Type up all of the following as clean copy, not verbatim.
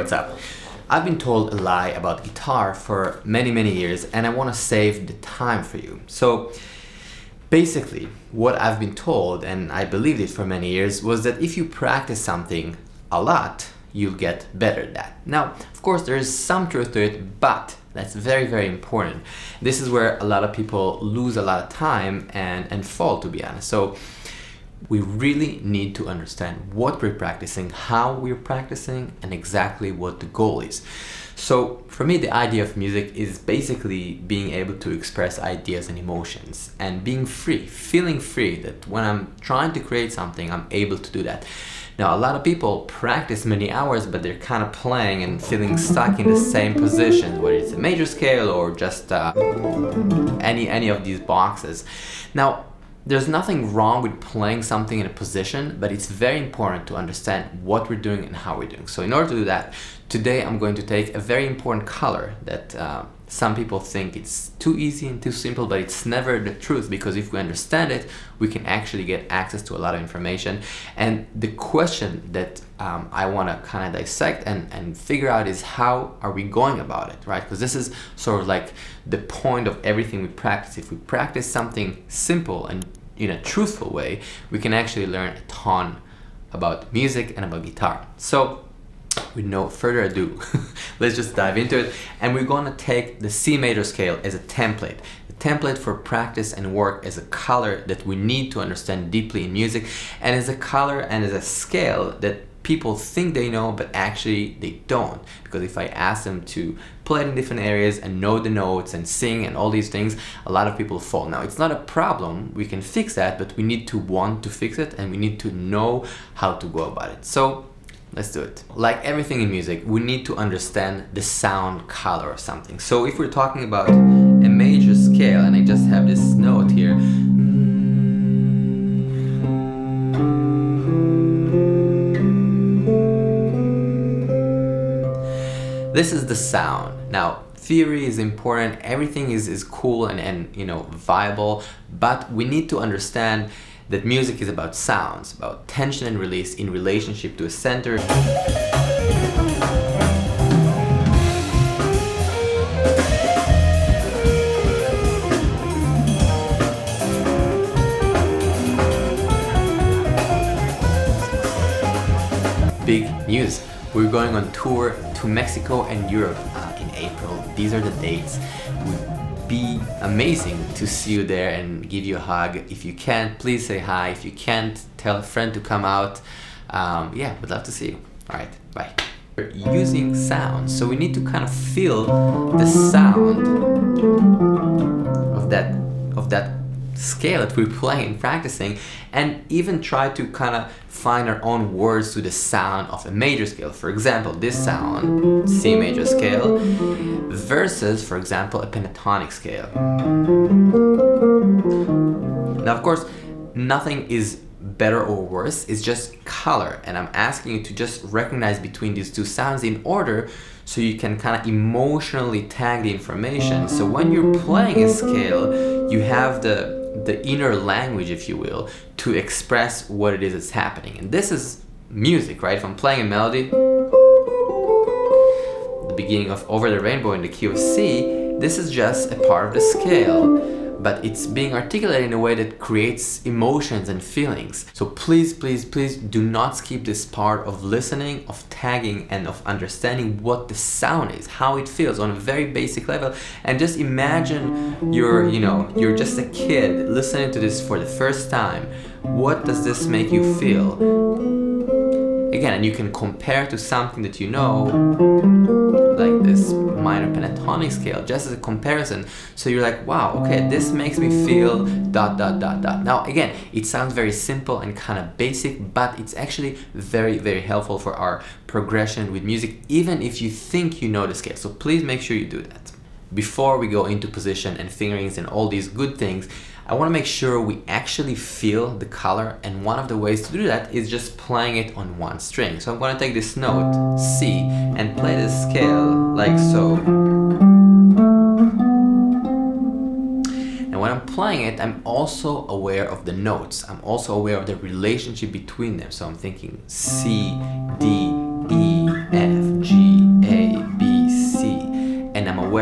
what's up? I've been told a lie about guitar for many years, and I want to save the time for you. So basically, what I've been told, and I believed it for many years, was that if you practice something a lot, you'll get better at that. Now, of course, there is some truth to it, but that's very important. This is where a lot of people lose a lot of time and fall, to be honest. So we really need to understand what we're practicing, how we're practicing, and exactly what the goal is. So for me, the idea of music is basically being able to express ideas and emotions and being free, feeling free, that when I'm trying to create something, I'm able to do that. Now, a lot of people practice many hours, but they're kind of playing and feeling stuck in the same positions, whether it's a major scale or just any of these boxes. Now, there's nothing wrong with playing something in a position, but it's very important to understand what we're doing and how we're doing. So in order to do that, today I'm going to take a very important color that some people think it's too easy and too simple, but it's never the truth, because if we understand it, we can actually get access to a lot of information. And the question that I want to kind of dissect and figure out is, how are we going about it, right? Because this is sort of like the point of everything we practice. If we practice something simple and in a truthful way, we can actually learn a ton about music and about guitar. So with no further ado, let's just dive into it. And we're going to take the C major scale as a template. The template for practice and work as a color that we need to understand deeply in music, and as a color and as a scale that people think they know, but actually they don't. Because if I ask them to play it in different areas and know the notes and sing and all these things, a lot of people fall. Now, it's not a problem, we can fix that, but we need to want to fix it, and we need to know how to go about it. So let's do it. Like everything in music, we need to understand the sound color of something. So if we're talking about a major scale, and I just have this note here, this is the sound. Now, theory is important, everything is cool and you know, viable, but we need to understand that music is about sounds, about tension and release in relationship to a center. Big news. We're going on tour to Mexico and Europe in April. These are the dates. It would be amazing to see you there and give you a hug. If you can, please say hi. If you can't, tell a friend to come out. Yeah, would love to see you. All right, bye. We're using sounds, so we need to kind of feel the sound of that scale that we're playing and practicing, and even try to kind of find our own words to the sound of a major scale. For example, this sound, C major scale, versus, for example, a pentatonic scale. Now, of course, nothing is better or worse, it's just color, and I'm asking you to just recognize between these two sounds in order so you can kind of emotionally tag the information. So when you're playing a scale, you have the inner language, if you will, to express what it is that's happening. And this is music, right? If I'm playing a melody, the beginning of Over the Rainbow in the key of C, this is just a part of the scale, but it's being articulated in a way that creates emotions and feelings. So please do not skip this part of listening, of tagging, and of understanding what the sound is, how it feels on a very basic level. And just imagine you're just a kid listening to this for the first time. What does this make you feel? Again, and you can compare to something that you know, like this minor pentatonic scale, just as a comparison. So you're like, wow, okay, this makes me feel ... Now, again, it sounds very simple and kind of basic, but it's actually very helpful for our progression with music, even if you think you know the scale. So please make sure you do that. Before we go into position and fingerings and all these good things, I want to make sure we actually feel the color, and one of the ways to do that is just playing it on one string. So I'm going to take this note, C, and play the scale like so. And when I'm playing it, I'm also aware of the notes. I'm also aware of the relationship between them. So I'm thinking C, D, E, F, G,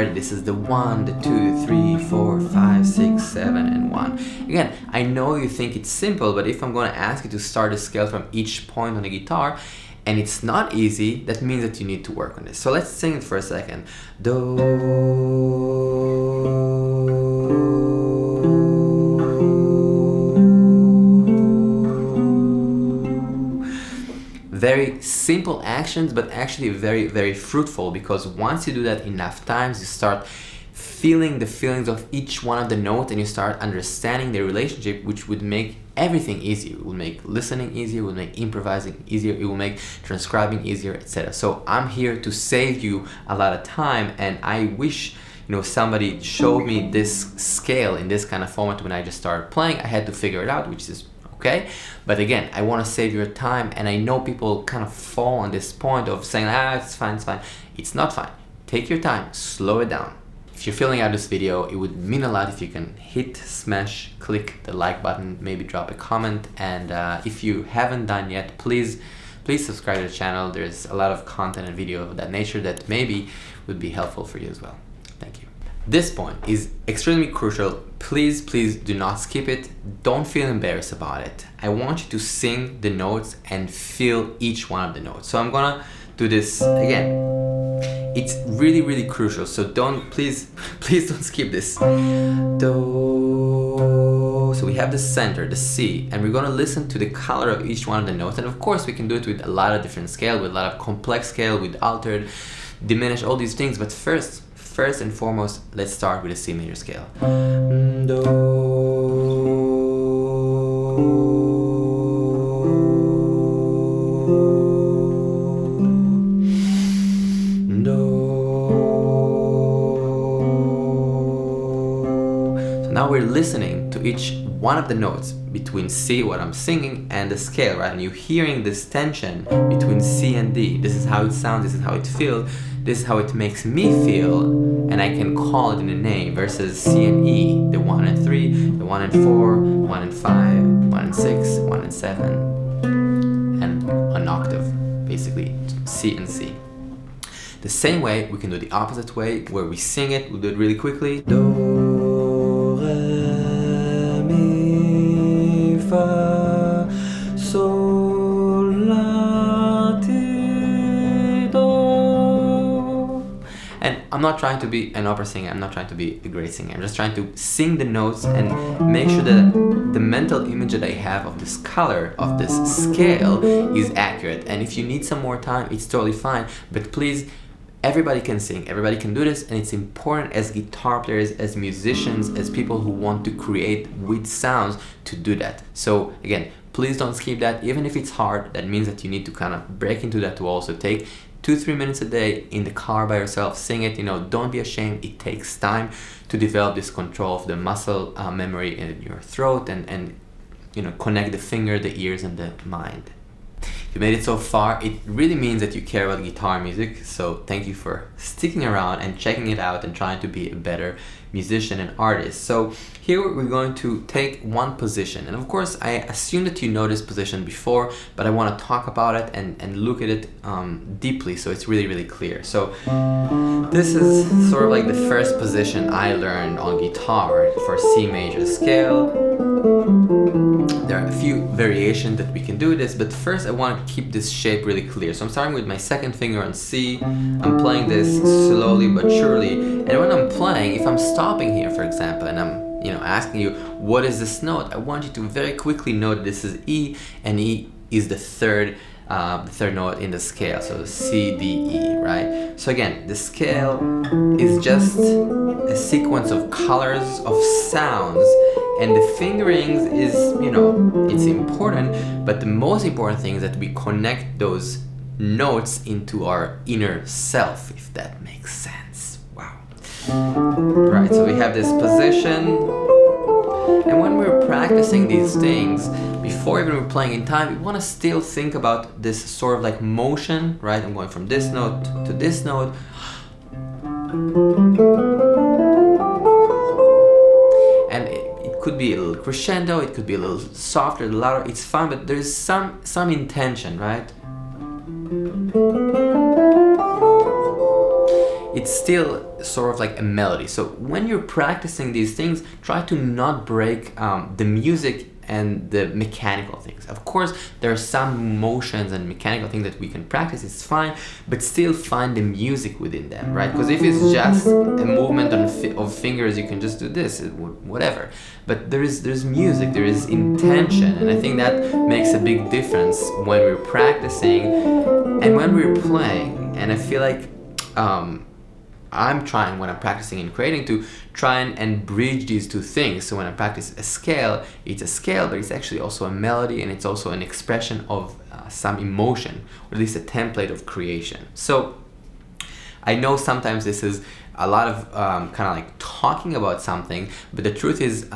ready. This is the 1, the 2, 3, 4, 5, 6, 7, and 1. Again, I know you think it's simple, but if I'm going to ask you to start a scale from each point on the guitar, and it's not easy, that means that you need to work on this. So let's sing it for a second. Do. Very simple actions, but actually very, very fruitful, because once you do that enough times, you start feeling the feelings of each one of the notes and you start understanding the relationship, which would make everything easier. It will make listening easier, it will make improvising easier, it will make transcribing easier, etc. So I'm here to save you a lot of time, and I wish somebody showed me this scale in this kind of format when I just started playing. I had to figure it out, which is okay, but again, I want to save your time, and I know people kind of fall on this point of saying, it's fine, it's fine. It's not fine. Take your time, slow it down. If you're filling out this video, it would mean a lot if you can hit, smash, click the like button, maybe drop a comment, and if you haven't done yet, please subscribe to the channel. There's a lot of content and video of that nature that maybe would be helpful for you as well. Thank you. This point is extremely crucial. Please do not skip it. Don't feel embarrassed about it. I want you to sing the notes and feel each one of the notes. So I'm gonna do this again. It's really, really crucial. So please don't skip this. Do. So we have the center, the C, and we're gonna listen to the color of each one of the notes. And of course, we can do it with a lot of different scale, with a lot of complex scale, with altered, diminished, all these things. But first and foremost, let's start with a C major scale. Do. So now we're listening to each one of the notes between C, what I'm singing, and the scale, right? And you're hearing this tension between C and D. This is how it sounds, this is how it feels, this is how it makes me feel, and I can call it in a name, versus C and E, the 1 and 3, the 1 and 4, 1 and 5, 1 and 6, 1 and 7, and an octave, basically, C and C. The same way, we can do the opposite way, where we sing it. We'll do it really quickly. Do, re, mi, fa, sol, la, ti, do. And I'm not trying to be an opera singer, I'm not trying to be a great singer. I'm just trying to sing the notes and make sure that the mental image that I have of this color, of this scale, is accurate. And if you need some more time, it's totally fine. But please, everybody can sing, everybody can do this, and it's important as guitar players, as musicians, as people who want to create with sounds to do that. So again, please don't skip that. Even if it's hard, that means that you need to kind of break into that wall. So take 2-3 minutes a day in the car by yourself, sing it. Don't be ashamed. It takes time to develop this control of the muscle memory in your throat, and connect the finger, the ears, and the mind. If you made it so far, it really means that you care about guitar music, so thank you for sticking around and checking it out and trying to be a better musician and artist. So here we're going to take one position, and of course I assume that you know this position before, but I want to talk about it and look at it deeply, so it's really, really clear. So this is sort of like the first position I learned on guitar for C major scale. There are a few variations that we can do this, but first I want to keep this shape really clear. So I'm starting with my second finger on C. I'm playing this slowly but surely, and when I'm playing, if I'm stopping here, for example, and I'm asking you, what is this note? I want you to very quickly note this is E, and E is the third note in the scale, so C, D, E, right? So again, the scale is just a sequence of colors, of sounds, and the fingerings is, it's important, but the most important thing is that we connect those notes into our inner self, if that makes sense. Wow. Right, so we have this position, and when we're practicing these things, before even we're playing in time, we want to still think about this sort of like motion, right? I'm going from this note to this note. And it could be a little crescendo, it could be a little softer, a little louder, it's fine, but there's some intention, right? it's still sort of like a melody. So when you're practicing these things, try to not break the music and the mechanical things. Of course, there are some motions and mechanical things that we can practice, it's fine, but still find the music within them, right? Because if it's just a movement of fingers, you can just do this, whatever. But there's music, there is intention, and I think that makes a big difference when we're practicing and when we're playing. And I feel like I'm trying, when I'm practicing and creating, to try and bridge these two things. So when I practice a scale, it's a scale, but it's actually also a melody, and it's also an expression of some emotion, or at least a template of creation. So I know sometimes this is a lot of kind of like talking about something, but the truth is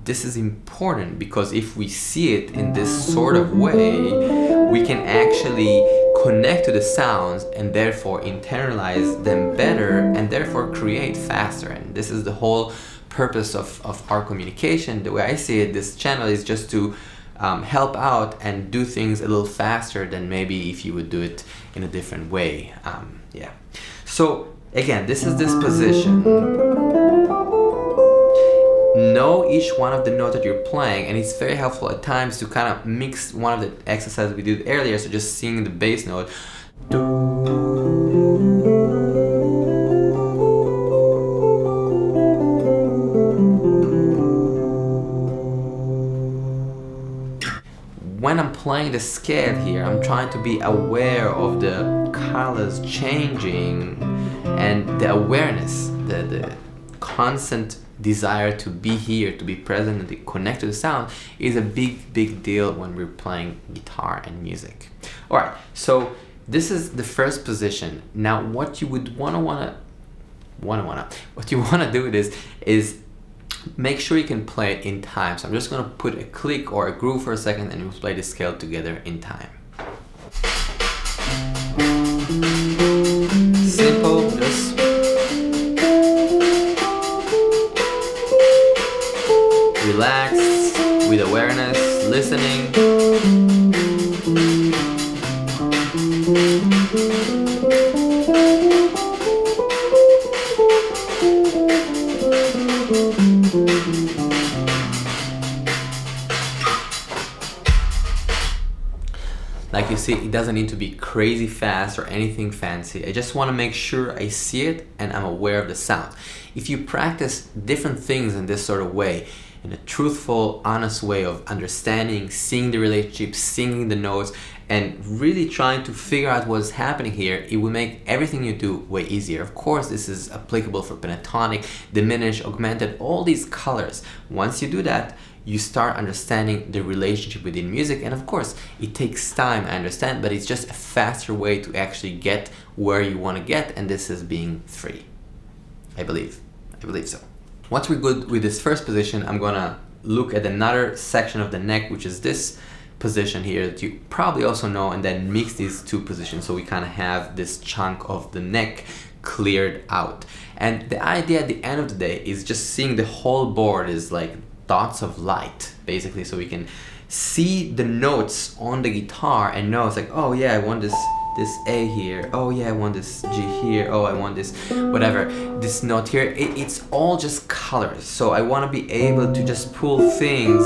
this is important, because if we see it in this sort of way, we can actually connect to the sounds and therefore internalize them better, and therefore create faster. And this is the whole purpose of our communication. The way I see it, this channel is just to help out and do things a little faster than maybe if you would do it in a different way. Yeah. So again, this is this position. Know each one of the notes that you're playing, and it's very helpful at times to kind of mix one of the exercises we did earlier, so just singing the bass note. When I'm playing the scale here, I'm trying to be aware of the colors changing, and the awareness, the constant desire to be here, to be present, and to connect to the sound is a big deal when we're playing guitar and music. All right, so this is the first position. Now, what you would what you wanna do is make sure you can play it in time. So I'm just gonna put a click or a groove for a second, and we'll play the scale together in time. Simple, just relaxed, with awareness, listening. Like you see, it doesn't need to be crazy fast or anything fancy. I just want to make sure I see it and I'm aware of the sound. If you practice different things in this sort of way, in a truthful, honest way of understanding, seeing the relationship, singing the notes, and really trying to figure out what's happening here, it will make everything you do way easier. Of course, this is applicable for pentatonic, diminished, augmented, all these colors. Once you do that, you start understanding the relationship within music, and of course, it takes time, I understand, but it's just a faster way to actually get where you want to get, and this is being free. I believe so. Once we're good with this first position, I'm gonna look at another section of the neck, which is this position here that you probably also know, and then mix these two positions so we kind of have this chunk of the neck cleared out. And the idea at the end of the day is just seeing the whole board is like dots of light, basically, so we can see the notes on the guitar and know it's like, oh yeah, I want this A here, oh yeah, I want this G here, oh I want this whatever, this note here. It's all just colors, so I want to be able to just pull things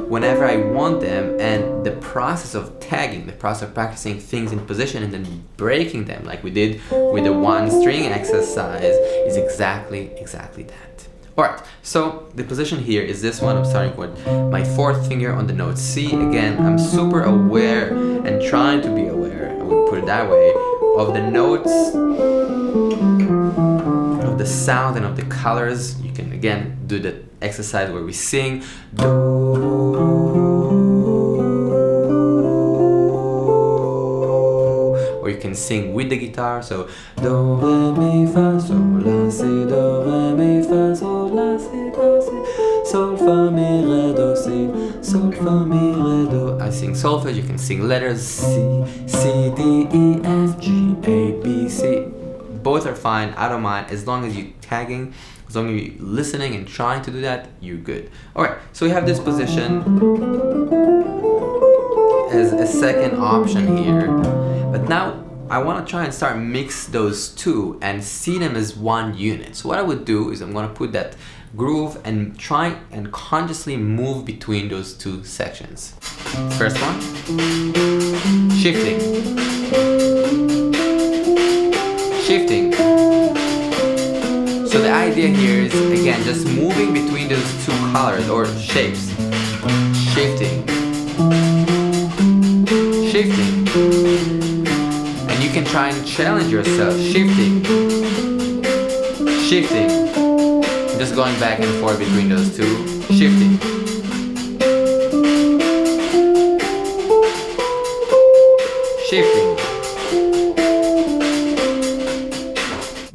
whenever I want them, and the process of tagging, the process of practicing things in position and then breaking them like we did with the one string exercise is exactly that. Alright, so the position here is this one. I'm starting with my fourth finger on the note C. Again, I'm super aware and trying to be aware, I would put it that way, of the notes, of the sound and of the colors. You can again do the exercise where we sing do, or you can sing with the guitar, so do, re, mi, fa, sol, la, si, do, re, mi, fa, sol, la, si, do, si, sol, fa, mi, re, do, si, sol, fa, mi, re, do. I sing solfege, you can sing letters C, C, D, E, F, G, A, B, C. Both are fine, I don't mind, as long as you're tagging, as long as you're listening and trying to do that, you're good. Alright, so we have this position as a second option here. But now, I want to try and start mix those two and see them as one unit. So what I would do is I'm going to put that groove and try and consciously move between those two sections. First one, shifting, shifting. So the idea here is, again, just moving between those two colors or shapes. Shifting, shifting. And you can try and challenge yourself. Shifting, shifting. Just going back and forth between those two. Shifting. Shifting.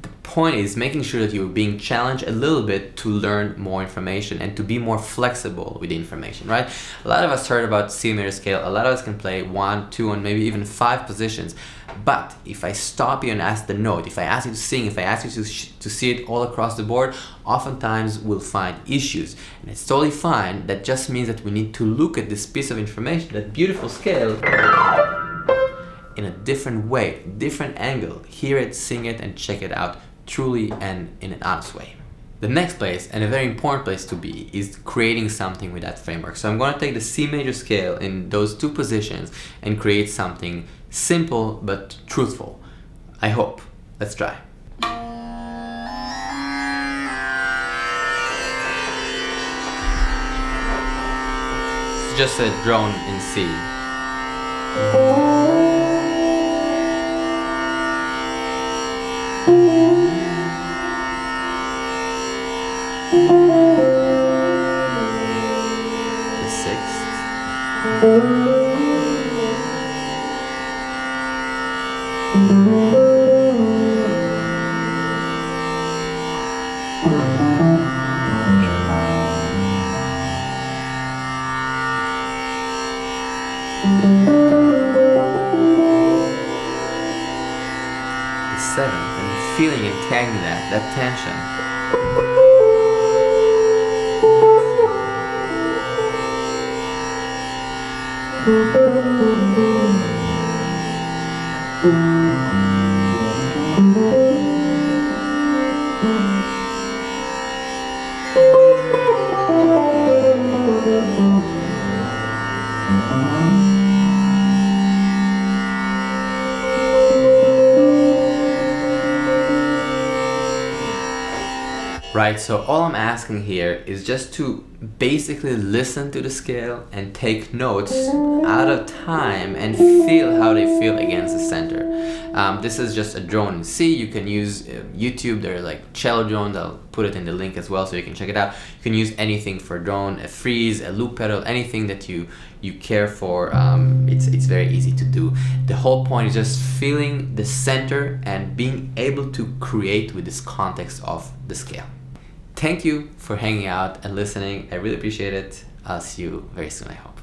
The point is making sure that you're being challenged a little bit to learn more information and to be more flexible with the information, right? A lot of us heard about C major scale. A lot of us can play 1, 2, and maybe even 5 positions. But if I stop you and ask the note, if I ask you to sing, if I ask you to see it all across the board, oftentimes we'll find issues. And it's totally fine. That just means that we need to look at this piece of information, that beautiful scale, in a different way, different angle. Hear it, sing it, and check it out truly and in an honest way. The next place, and a very important place to be, is creating something with that framework. So I'm going to take the C major scale in those 2 positions and create something simple but truthful. I hope. Let's try. It's just a drone in C. The 6th. The 7th, and feeling and tagging that tension. Right, so all I'm asking here is just to basically listen to the scale and take notes out of time and feel how they feel against the center. This is just a drone in C. You can use YouTube. There are like cello drones. I'll put it in the link as well so you can check it out. You can use anything for drone, a freeze, a loop pedal, anything that you care for. It's very easy to do. The whole point is just feeling the center and being able to create with this context of the scale. Thank you for hanging out and listening. I really appreciate it. I'll see you very soon, I hope.